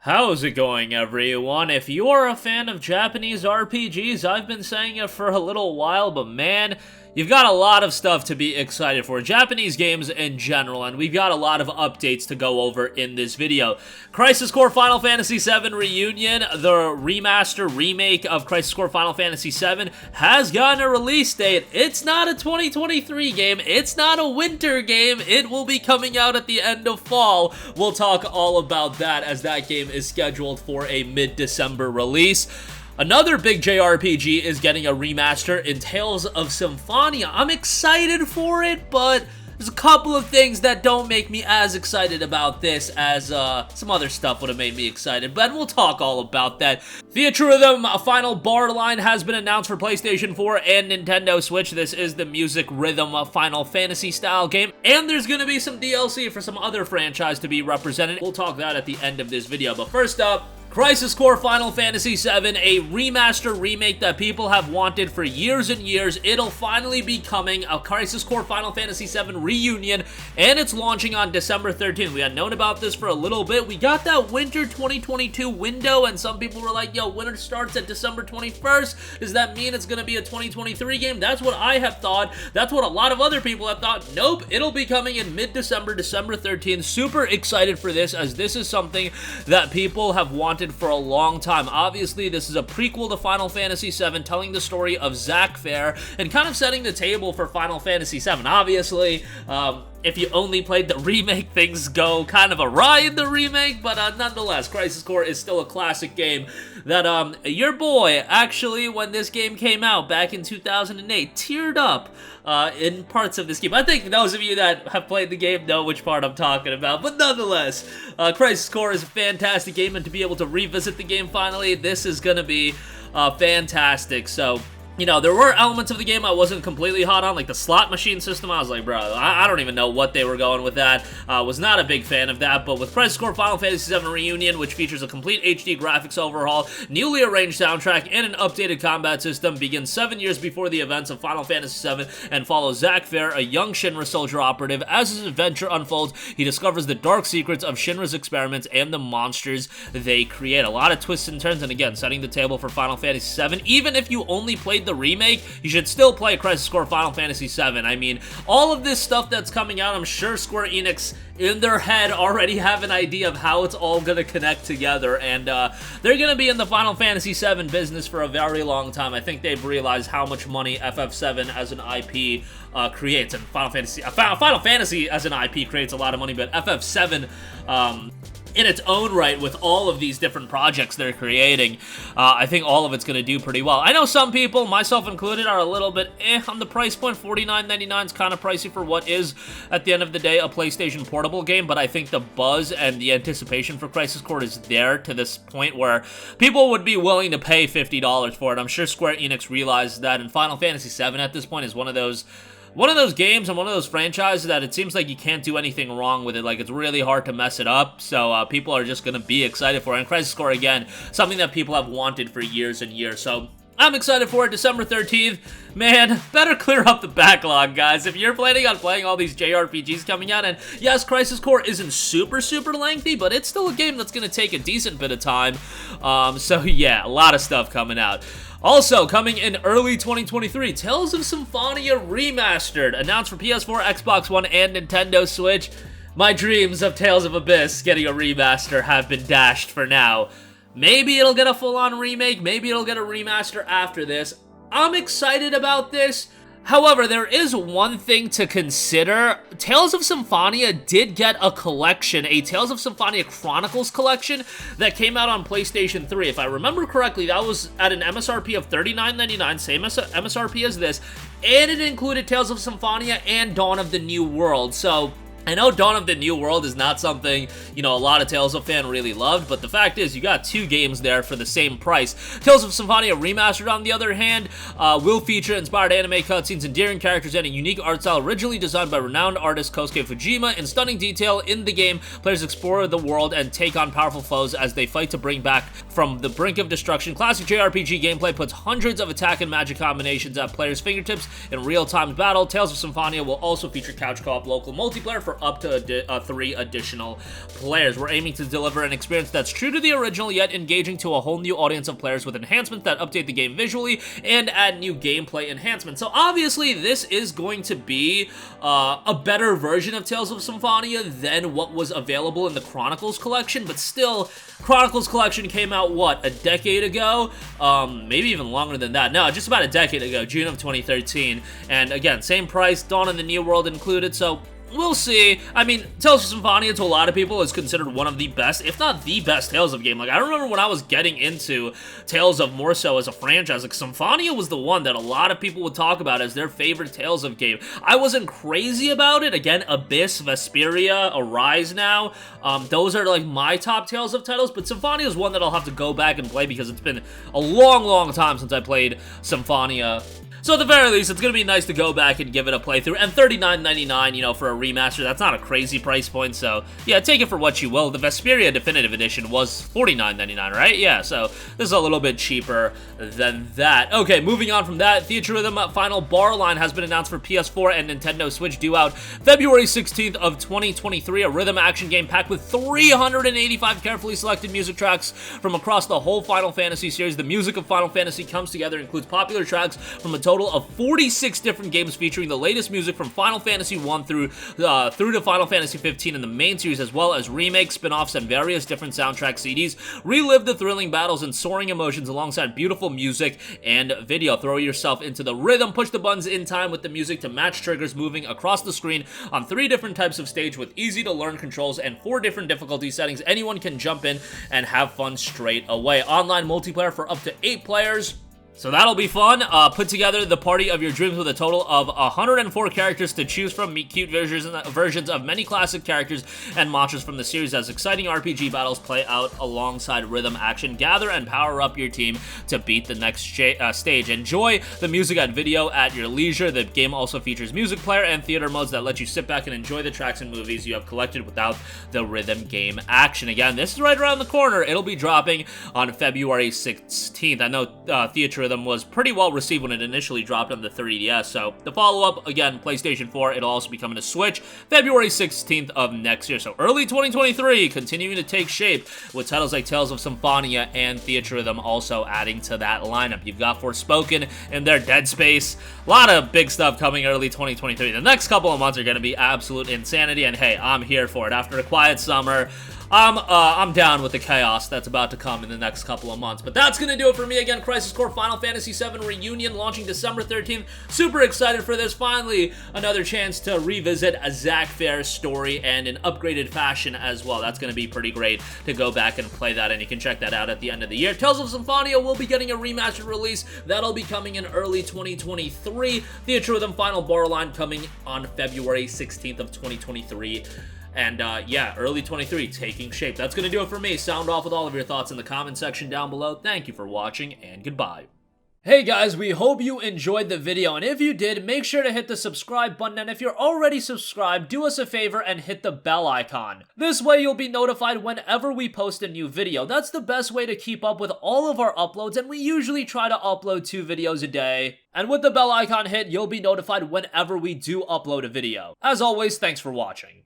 How's it going, everyone? If you're a fan of Japanese RPGs, I've been saying it for a little while, but man, you've got a lot of stuff to be excited for. Japanese games in general, and we've got a lot of updates to go over in this video. Crisis Core Final Fantasy VII Reunion, the remaster remake of Crisis Core Final Fantasy VII, has gotten a release date. It's not a 2023 game, it's not a winter game, it will be coming out at the end of fall. We'll talk all about that as that game is scheduled for a mid-December release. Another big JRPG is getting a remaster in Tales of Symphonia. I'm excited for it, but there's a couple of things that don't make me as excited about this as some other stuff would have made me excited, but we'll talk all about that. Theathrythm, a final bar line has been announced for PlayStation 4 and Nintendo Switch. This is the music rhythm Final Fantasy style game, and there's going to be some DLC for some other franchise to be represented. We'll talk that at the end of this video, but first up, Crisis Core Final Fantasy VII, a remaster remake that people have wanted for years and years. It'll finally be coming, a Crisis Core Final Fantasy VII Reunion, and it's launching on December 13th. We had known about this for a little bit. We got that winter 2022 window, and some people were like, yo, winter starts at December 21st. Does that mean it's going to be a 2023 game? That's what I have thought. That's what a lot of other people have thought. Nope, it'll be coming in mid-December, December 13th. Super excited for this, as this is something that people have wanted for a long time. Obviously, this is a prequel to Final Fantasy VII, telling the story of Zack Fair and kind of setting the table for Final Fantasy VII. Obviously, if you only played the remake, things go kind of awry in the remake, but nonetheless, Crisis Core is still a classic game that your boy, actually, when this game came out back in 2008, teared up in parts of this game. I think those of you that have played the game know which part I'm talking about, but nonetheless, Crisis Core is a fantastic game, and to be able to revisit the game finally, this is going to be fantastic. So, you know, there were elements of the game I wasn't completely hot on, like the slot machine system. I was like, bro, I don't even know what they were going with that. Was not a big fan of that, but with Crisis Core Final Fantasy VII Reunion, which features a complete HD graphics overhaul, newly arranged soundtrack, and an updated combat system, begins 7 years before the events of Final Fantasy VII and follows Zack Fair, a young Shinra soldier operative. As his adventure unfolds, he discovers the dark secrets of Shinra's experiments and the monsters they create. A lot of twists and turns, and again, setting the table for Final Fantasy VII. Even if you only played the remake, you should still play Crisis Core Final Fantasy VII. I mean, all of this stuff that's coming out, I'm sure Square Enix in their head already have an idea of how it's all going to connect together, and they're going to be in the Final Fantasy VII business for a very long time. I think they've realized how much money FF7 as an IP creates, and Final Fantasy as an IP creates a lot of money, but FF7 in its own right, with all of these different projects they're creating, I think all of it's going to do pretty well. I know some people, myself included, are a little bit on the price point. $49.99 is kind of pricey for what is, at the end of the day, a PlayStation Portable game, but I think the buzz and the anticipation for Crisis Core is there to this point where people would be willing to pay $50 for it. I'm sure Square Enix realized that, and Final Fantasy VII at this point is one of those games and one of those franchises that it seems like you can't do anything wrong with it. Like, it's really hard to mess it up, so people are just going to be excited for it. And Crisis Core, again, something that people have wanted for years and years, so I'm excited for it. December 13th. Man, better clear up the backlog, guys. If you're planning on playing all these JRPGs coming out, and yes, Crisis Core isn't super lengthy, but it's still a game that's going to take a decent bit of time. So yeah, a lot of stuff coming out. Also, coming in early 2023, Tales of Symphonia Remastered, announced for PS4, Xbox One, and Nintendo Switch. My dreams of Tales of Abyss getting a remaster have been dashed for now. Maybe it'll get a full-on remake, maybe it'll get a remaster after this. I'm excited about this. However, there is one thing to consider. Tales of Symphonia did get a collection, a Tales of Symphonia Chronicles collection that came out on PlayStation 3. If I remember correctly, that was at an MSRP of $39.99, same MSRP as this, and it included Tales of Symphonia and Dawn of the New World. So I know Dawn of the New World is not something, you know, a lot of Tales of fans really loved, but the fact is, you got two games there for the same price. Tales of Symphonia Remastered, on the other hand, will feature inspired anime cutscenes, endearing characters, and a unique art style originally designed by renowned artist Kosuke Fujima. In stunning detail in the game, players explore the world and take on powerful foes as they fight to bring back from the brink of destruction. Classic JRPG gameplay puts hundreds of attack and magic combinations at players' fingertips in real-time battle. Tales of Symphonia will also feature couch co-op local multiplayer for for up to 3 additional players. We're aiming to deliver an experience that's true to the original, yet engaging to a whole new audience of players with enhancements that update the game visually and add new gameplay enhancements. So obviously, this is going to be a better version of Tales of Symphonia than what was available in the Chronicles collection, but still, Chronicles collection came out, what, a decade ago? Maybe even longer than that. No, just about a decade ago, June of 2013. And again, same price, Dawn of the New World included, so we'll see. I mean, Tales of Symphonia to a lot of people is considered one of the best, if not the best Tales of game. Like, I remember when I was getting into Tales of more so as a franchise, like, Symphonia was the one that a lot of people would talk about as their favorite Tales of game. I wasn't crazy about it. Again, Abyss, Vesperia, Arise now, those are, like, my top Tales of titles, but Symphonia is one that I'll have to go back and play because it's been a long, long time since I played Symphonia. So at the very least, it's going to be nice to go back and give it a playthrough, and $39.99, you know, for a remaster, that's not a crazy price point, so yeah, take it for what you will. The Vesperia Definitive Edition was $49.99, right? Yeah, so this is a little bit cheaper than that. Okay, moving on from that, Theathrythm Final Bar Line has been announced for PS4 and Nintendo Switch, due out February 16th of 2023, a rhythm action game packed with 385 carefully selected music tracks from across the whole Final Fantasy series. The music of Final Fantasy comes together, includes popular tracks from a total of 46 different games featuring the latest music from Final Fantasy 1 through to Final Fantasy 15 in the main series, as well as remakes, spin-offs, and various different soundtrack CDs. Relive the thrilling battles and soaring emotions alongside beautiful music and video. Throw yourself into the rhythm, push the buttons in time with the music to match triggers moving across the screen on 3 different types of stage with easy-to-learn controls and 4 different difficulty settings. Anyone can jump in and have fun straight away. Online multiplayer for up to 8 players. So that'll be fun. Put together the party of your dreams with a total of 104 characters to choose from. Meet cute versions of many classic characters and mantras from the series as exciting RPG battles play out alongside rhythm action. Gather and power up your team to beat the next stage. Enjoy the music and video at your leisure. The game also features music player and theater modes that let you sit back and enjoy the tracks and movies you have collected without the rhythm game action. Again, this is right around the corner. It'll be dropping on February 16th. I know Theathrythm was pretty well received when it initially dropped on the 3DS, so the follow-up, again, PlayStation 4, it'll also be coming to Switch February 16th of next year, so early 2023, continuing to take shape with titles like Tales of Symphonia and Theathrythm also adding to that lineup. You've got Forspoken and their Dead Space, a lot of big stuff coming early 2023. The next couple of months are going to be absolute insanity, and hey, I'm here for it. After a quiet summer, I'm down with the chaos that's about to come in the next couple of months. But that's gonna do it for me. Again, Crisis Core Final Fantasy VII Reunion launching December 13th. Super excited for this. Finally, another chance to revisit a Zack Fair story and in upgraded fashion as well. That's gonna be pretty great to go back and play that, and you can check that out at the end of the year. Tales of Symphonia will be getting a remastered release. That'll be coming in early 2023. Theathrythm Final Bar Line coming on February 16th of 2023. And yeah, early 23 taking shape. That's going to do it for me. Sound off with all of your thoughts in the comment section down below. Thank you for watching, and goodbye. Hey guys, we hope you enjoyed the video, and if you did, make sure to hit the subscribe button, and if you're already subscribed, do us a favor and hit the bell icon. This way you'll be notified whenever we post a new video. That's the best way to keep up with all of our uploads, and we usually try to upload 2 videos a day. And with the bell icon hit, you'll be notified whenever we do upload a video. As always, thanks for watching.